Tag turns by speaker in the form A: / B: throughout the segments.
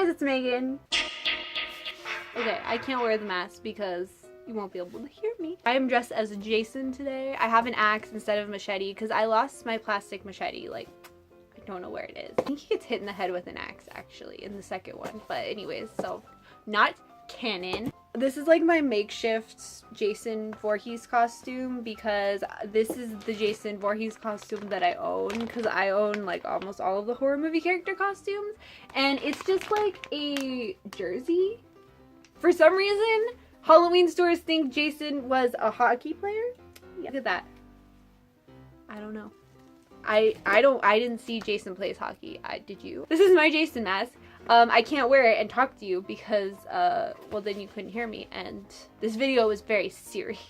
A: guys, it's Megan. Okay, I can't wear the mask because you won't be able to hear me. I am dressed as Jason today. I have an axe instead of a machete because I lost my plastic machete. Like, I don't know where it is. I think he gets hit in the head with an axe actually in the second one. But anyways, so not canon. This is like my makeshift Jason Voorhees costume because this is the Jason Voorhees costume that I own because I own like almost all of the horror movie character costumes, and it's just like a jersey. For some reason, Halloween stores think Jason was a hockey player. Yeah, look at that. I don't know. I didn't see Jason plays hockey. Did you? This is my Jason mask. I can't wear it and talk to you because, well, then you couldn't hear me, and this video is very serious.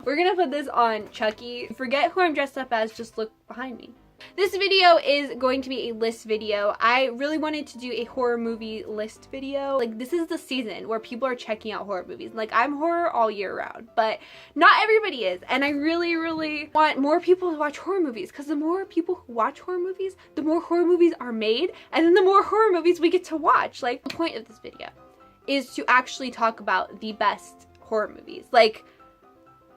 A: We're gonna put this on Chucky. Forget who I'm dressed up as, just look behind me. This video is going to be a list video. I really wanted to do a horror movie list video. Like, this is the season where people are checking out horror movies. Like, I'm horror all year round, but not everybody is. And I really, really want more people to watch horror movies because the more people who watch horror movies, the more horror movies are made, and then the more horror movies we get to watch. Like, the point of this video is to actually talk about the best horror movies. Like,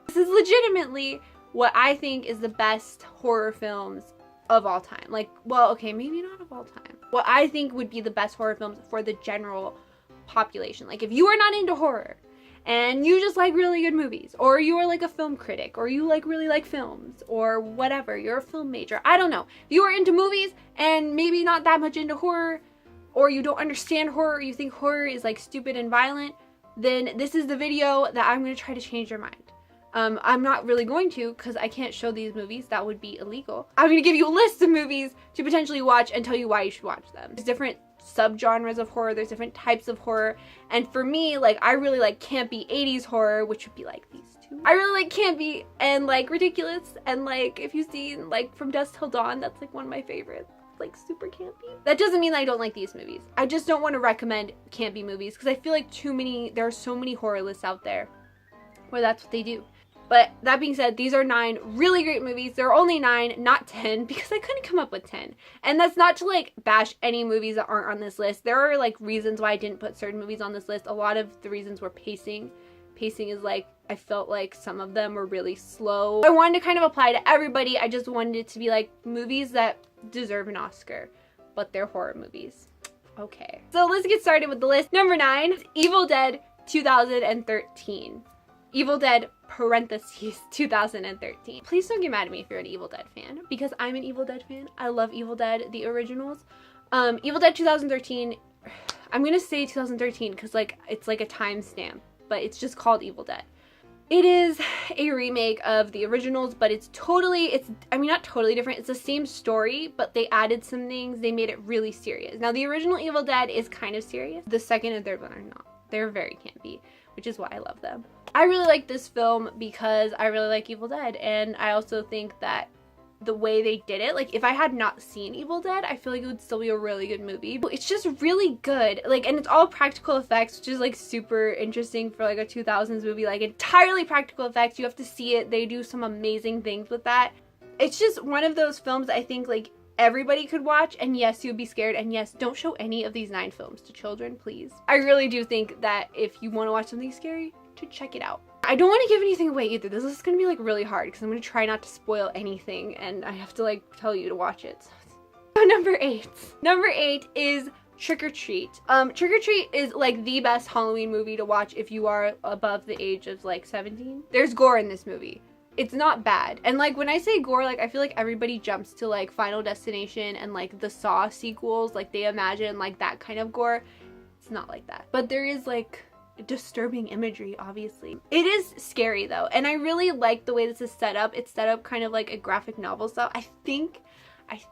A: this is legitimately what I think is the best horror films of all time. Like, well, okay, maybe not of all time. What I think would be the best horror films for the general population. Like, if you are not into horror and you just like really good movies, or you are like a film critic, or you like really like films, or whatever, you're a film major, I don't know. If you are into movies and maybe not that much into horror, or you don't understand horror, you think horror is like stupid and violent, then this is the video that I'm going to try to change your mind. I'm not really going to because I can't show these movies. That would be illegal. I'm going to give you a list of movies to potentially watch and tell you why you should watch them. There's different subgenres of horror. There's different types of horror. And for me, like, I really like campy 80s horror, which would be like these two. I really like campy and like ridiculous. And like, if you've seen like From Dusk Till Dawn, that's like one of my favorites. Like super campy. That doesn't mean I don't like these movies. I just don't want to recommend campy movies because I feel like there are so many horror lists out there where that's what they do. But that being said, these are 9 really great movies. There are only 9, not 10, because I couldn't come up with 10. And that's not to like bash any movies that aren't on this list. There are like reasons why I didn't put certain movies on this list. A lot of the reasons were pacing. Pacing is like, I felt like some of them were really slow. I wanted to kind of apply to everybody. I just wanted it to be like movies that deserve an Oscar, but they're horror movies. Okay. So let's get started with the list. Number 9, Evil Dead 2013. Evil Dead parentheses 2013. Please don't get mad at me if you're an Evil Dead fan, because I'm an Evil Dead fan. I love Evil Dead, the originals. Evil Dead 2013, I'm gonna say 2013 because like it's like a timestamp, but it's just called Evil Dead. It is a remake of the originals, but I mean, not totally different. It's the same story, but they added some things. They made it really serious. Now, the original Evil Dead is kind of serious. The second and third one are not. They're very campy, which is why I love them. I really like this film because I really like Evil Dead, and I also think that the way they did it, like if I had not seen Evil Dead, I feel like it would still be a really good movie. It's just really good, like, and it's all practical effects, which is like super interesting for like a 2000s movie, like entirely practical effects. You have to see it. They do some amazing things with that. It's just one of those films I think like everybody could watch, and yes, you'd be scared, and yes, don't show any of these 9 films to children, please. I really do think that if you want to watch something scary, to check it out. I don't want to give anything away either. This is gonna be like really hard because I'm gonna try not to spoil anything, and I have to like tell you to watch it. So number 8. Number 8 is Trick or Treat. Trick or Treat is like the best Halloween movie to watch if you are above the age of like 17. There's gore in this movie. It's not bad. And like when I say gore, like I feel like everybody jumps to like Final Destination and like the Saw sequels, like they imagine like that kind of gore. It's not like that. But there is like disturbing imagery, obviously. It is scary though, and I really like the way this is set up. It's set up kind of like a graphic novel style. I think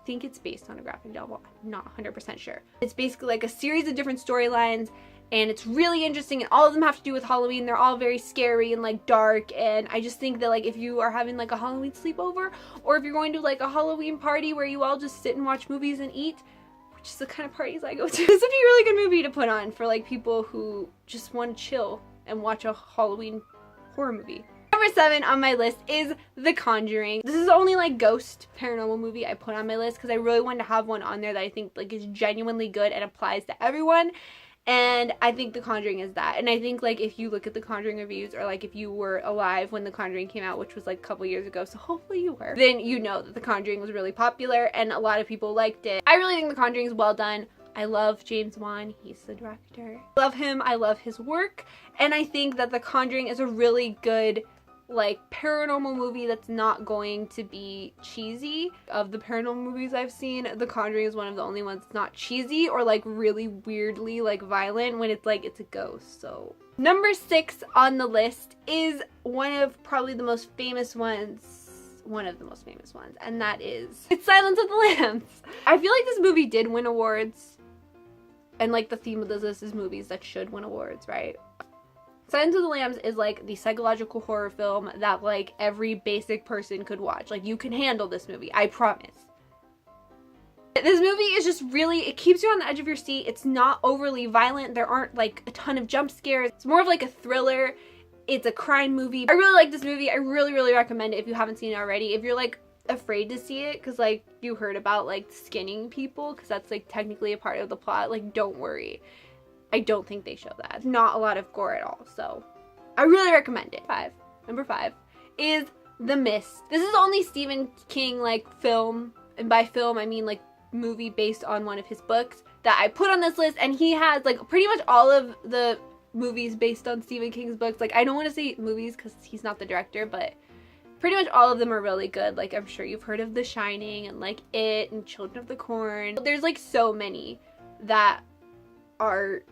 A: it's based on a graphic novel. I'm not 100% sure. It's basically like a series of different storylines, and it's really interesting, and all of them have to do with Halloween. They're all very scary and like dark, and I just think that like if you are having like a Halloween sleepover, or if you're going to like a Halloween party where you all just sit and watch movies and eat, which is the kind of parties I go to, this would be a really good movie to put on for like people who just want to chill and watch a Halloween horror movie. number 7 on my list is The Conjuring. This is the only like ghost paranormal movie I put on my list because I really wanted to have one on there that I think like is genuinely good and applies to everyone. And I think The Conjuring is that. And I think like if you look at The Conjuring reviews, or like if you were alive when The Conjuring came out, which was like a couple years ago, so hopefully you were, then you know that The Conjuring was really popular and a lot of people liked it. I really think The Conjuring is well done. I love James Wan, he's the director. I love him, I love his work, and I think that The Conjuring is a really good like paranormal movie that's not going to be cheesy. Of the paranormal movies I've seen, The Conjuring is one of the only ones that's not cheesy or like really weirdly like violent when it's like it's a ghost. So number 6 on the list is one of probably the most famous ones, and that is It's Silence of the Lambs. I feel like this movie did win awards, and like the theme of this list is movies that should win awards, right? Silence of the Lambs is like the psychological horror film that like every basic person could watch. Like you can handle this movie, I promise. This movie is just really, it keeps you on the edge of your seat. It's not overly violent. There aren't like a ton of jump scares. It's more of like a thriller. It's a crime movie. I really like this movie. I really, really recommend it if you haven't seen it already. If you're like afraid to see it because like you heard about like skinning people, because that's like technically a part of the plot, like don't worry. I don't think they show that. Not a lot of gore at all, so I really recommend it. Number 5 is The Mist. This is the only Stephen King like film, and by film I mean like movie based on one of his books, that I put on this list, and he has like pretty much all of the movies based on Stephen King's books. Like I don't want to say movies because he's not the director, but pretty much all of them are really good. Like I'm sure you've heard of The Shining and like It and Children of the Corn. There's like so many that are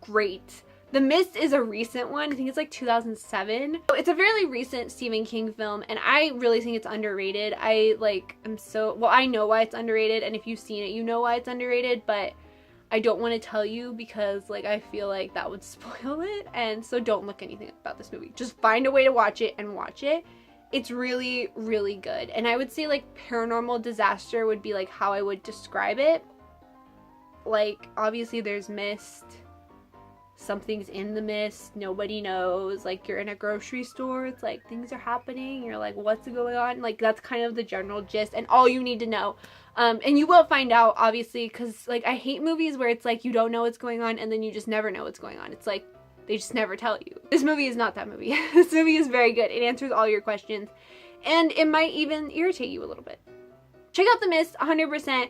A: great. The Mist is a recent one. I think it's like 2007. So it's a fairly recent Stephen King film, and I really think it's underrated. I know why it's underrated, and if you've seen it, you know why it's underrated, but I don't want to tell you because like I feel like that would spoil it, and so don't look anything about this movie. Just find a way to watch it and watch it. It's really, really good. And I would say like paranormal disaster would be like how I would describe it. Like obviously there's mist. Something's in the mist, nobody knows, like you're in a grocery store, it's like things are happening, you're like what's going on, like that's kind of the general gist and all you need to know. And you will find out obviously, because like I hate movies where it's like you don't know what's going on and then you just never know what's going on. It's like they just never tell you. This movie is not that movie. This movie is very good. It answers all your questions and it might even irritate you a little bit. Check out The Mist, 100%.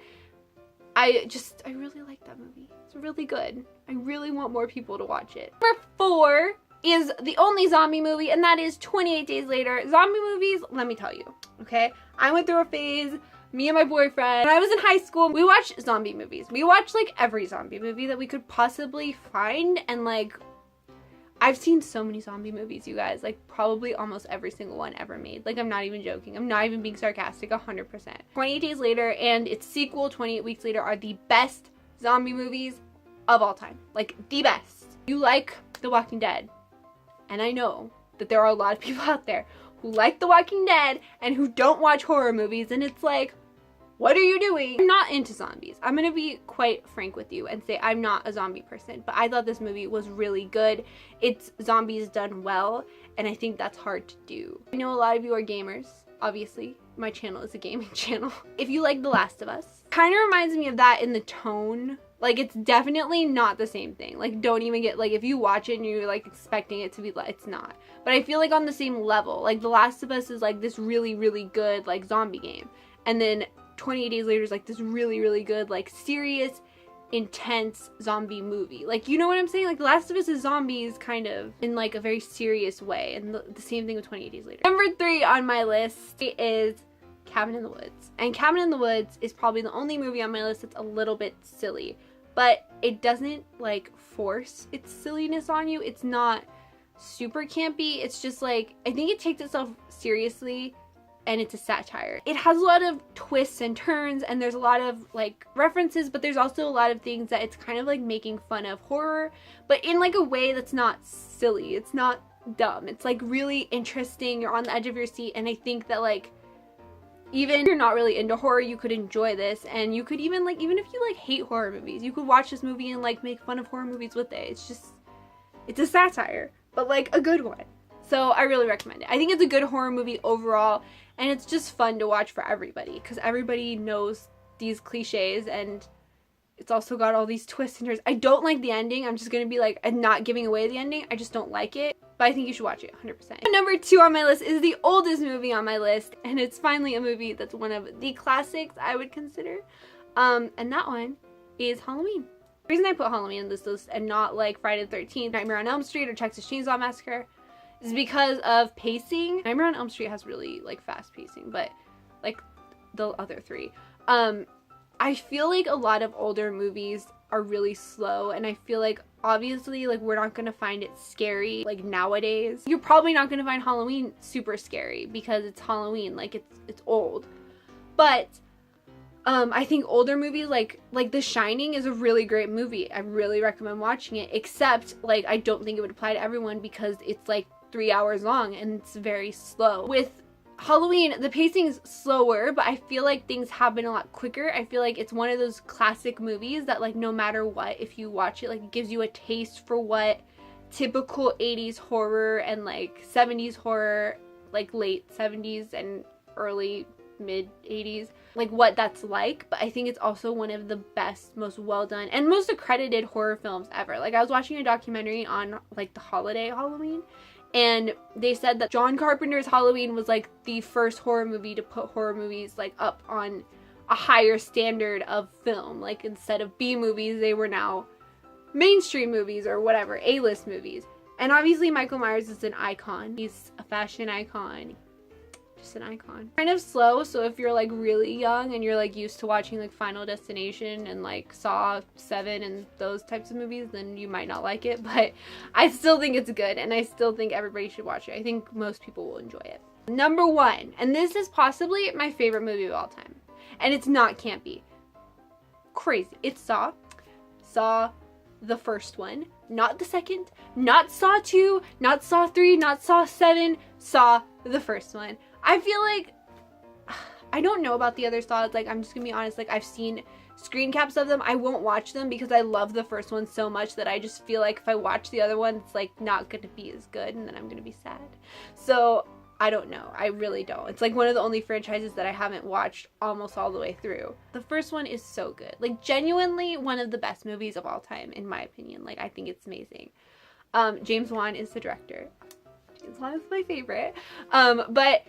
A: I really like that movie. It's really good. I really want more people to watch it. Number 4 is the only zombie movie, and that is 28 Days Later. Zombie movies, let me tell you, okay? I went through a phase, me and my boyfriend, when I was in high school, we watched zombie movies. We watched like every zombie movie that we could possibly find, and like, I've seen so many zombie movies, you guys, like probably almost every single one ever made. Like I'm not even joking. I'm not even being sarcastic, 100%. 28 Days Later and its sequel, 28 Weeks Later, are the best zombie movies of all time. Like the best. You like The Walking Dead, and I know that there are a lot of people out there who like The Walking Dead and who don't watch horror movies, and it's like, what are you doing? I'm not into zombies. I'm gonna be quite frank with you and say I'm not a zombie person, but I thought this movie was really good. It's zombies done well, and I think that's hard to do. I know a lot of you are gamers, obviously. My channel is a gaming channel. If you like The Last of Us, kind of reminds me of that in the tone. Like it's definitely not the same thing. Like don't even get, like if you watch it and you're like expecting it to be, it's not. But I feel like on the same level. Like The Last of Us is like this really, really good like zombie game. And then 28 Days Later is like this really, really good, like serious, intense zombie movie. Like, you know what I'm saying? Like The Last of Us is zombies kind of in like a very serious way. And the same thing with 28 Days Later. Number 3 on my list is Cabin in the Woods. And Cabin in the Woods is probably the only movie on my list that's a little bit silly. But it doesn't like force its silliness on you. It's not super campy. It's just like, I think it takes itself seriously, and it's a satire. It has a lot of twists and turns, and there's a lot of like references, but there's also a lot of things that it's kind of like making fun of horror, but in like a way that's not silly. It's not dumb. It's like really interesting. You're on the edge of your seat, and I think that like even if you're not really into horror, you could enjoy this, and you could even like, even if you like hate horror movies, you could watch this movie and like make fun of horror movies with it. It's just, it's a satire, but like a good one. So I really recommend it. I think it's a good horror movie overall, and it's just fun to watch for everybody because everybody knows these cliches, and it's also got all these twists and turns. I don't like the ending. I'm just gonna be like, I'm not giving away the ending. I just don't like it. But I think you should watch it 100%. Number 2 on my list is the oldest movie on my list, and it's finally a movie that's one of the classics I would consider. And that one is Halloween. The reason I put Halloween in this list and not like Friday the 13th, Nightmare on Elm Street, or Texas Chainsaw Massacre is because of pacing. Nightmare on Elm Street has really like fast pacing, but like the other 3. I feel like a lot of older movies are really slow, and I feel like obviously like we're not gonna find it scary like nowadays. You're probably not gonna find Halloween super scary because it's Halloween, like it's old. But I think older movies like The Shining is a really great movie. I really recommend watching it, except like I don't think it would apply to everyone because it's like 3 hours long and it's very slow. With Halloween, the pacing's slower, but I feel like things happen a lot quicker. I feel like it's one of those classic movies that like no matter what, if you watch it, like it gives you a taste for what typical 80s horror and like 70s horror, like late 70s and early mid 80s, like what that's like. But I think it's also one of the best, most well done and most accredited horror films ever. Like I was watching a documentary on like the holiday Halloween, and they said that John Carpenter's Halloween was like the first horror movie to put horror movies like up on a higher standard of film. Like instead of B movies, they were now mainstream movies or whatever, A-list movies. And obviously Michael Myers is an icon. He's a fashion icon. Just an icon. Kind of slow, so if you're like really young and you're like used to watching like Final Destination and like Saw 7 and those types of movies, then you might not like it, but I still think it's good and I still think everybody should watch it. I think most people will enjoy it. Number 1, and this is possibly my favorite movie of all time, and it's not campy. Crazy. It's Saw. Saw the first one, not the second, not Saw 2, not Saw 3, not Saw 7, Saw the first one. I feel like, I don't know about the other Saws, like I'm just gonna be honest, like I've seen screen caps of them. I won't watch them because I love the first one so much that I just feel like if I watch the other one, it's like not gonna be as good and then I'm gonna be sad. So I don't know, I really don't. It's like one of the only franchises that I haven't watched almost all the way through. The first one is so good, like genuinely one of the best movies of all time in my opinion. Like I think it's amazing. James Wan is the director. James Wan is my favorite. But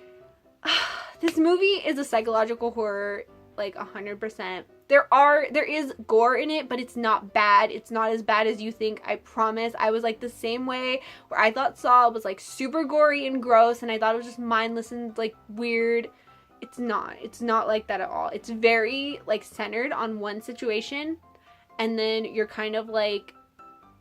A: this movie is a psychological horror, like 100%. There is gore in it, but it's not bad. It's not as bad as you think, I promise. I was like the same way where I thought Saw was like super gory and gross and I thought it was just mindless and like weird. It's not like that at all. It's very like centered on one situation, and then you're kind of like,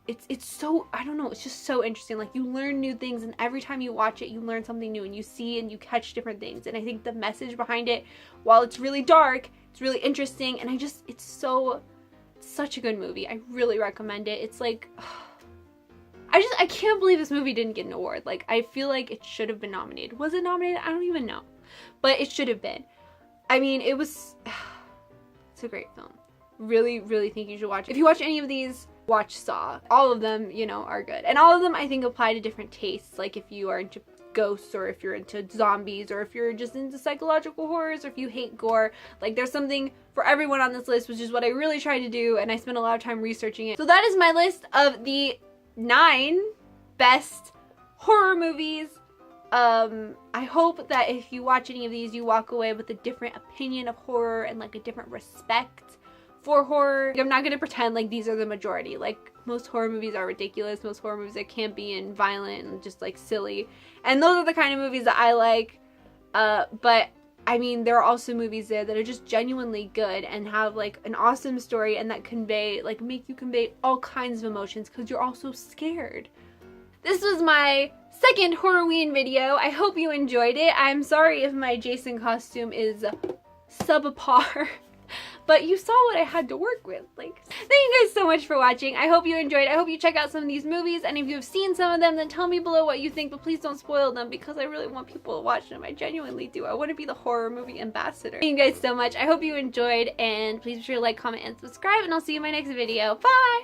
A: it's so, I don't know, it's just so interesting. Like you learn new things, and every time you watch it you learn something new and you see and you catch different things. And I think the message behind it, while it's really dark, it's really interesting, and it's such a good movie. I really recommend it. It's like, I can't believe this movie didn't get an award. Like I feel like it should have been nominated. Was it nominated? I don't even know, but it should have been. I mean, it's a great film. Really, really think you should watch it. If you watch any of these, watch Saw. All of them, you know, are good. And all of them, I think, apply to different tastes. Like if you are into ghosts, or if you're into zombies, or if you're just into psychological horrors, or if you hate gore. Like there's something for everyone on this list, which is what I really try to do, and I spent a lot of time researching it. So that is my list of the 9 best horror movies. I hope that if you watch any of these, you walk away with a different opinion of horror and like a different respect for horror. I'm not gonna pretend like these are the majority. Like most horror movies are ridiculous. Most horror movies are campy and violent and just like silly. And those are the kind of movies that I like. But I mean, there are also movies there that are just genuinely good and have like an awesome story and that convey, like make you convey all kinds of emotions because you're also scared. This was my second Horrorween video. I hope you enjoyed it. I'm sorry if my Jason costume is subpar. But you saw what I had to work with. Like, thank you guys so much for watching. I hope you enjoyed. I hope you check out some of these movies, and if you've seen some of them, then tell me below what you think, but please don't spoil them because I really want people to watch them. I genuinely do. I want to be the horror movie ambassador. Thank you guys so much. I hope you enjoyed, and please be sure to like, comment, and subscribe, and I'll see you in my next video. Bye!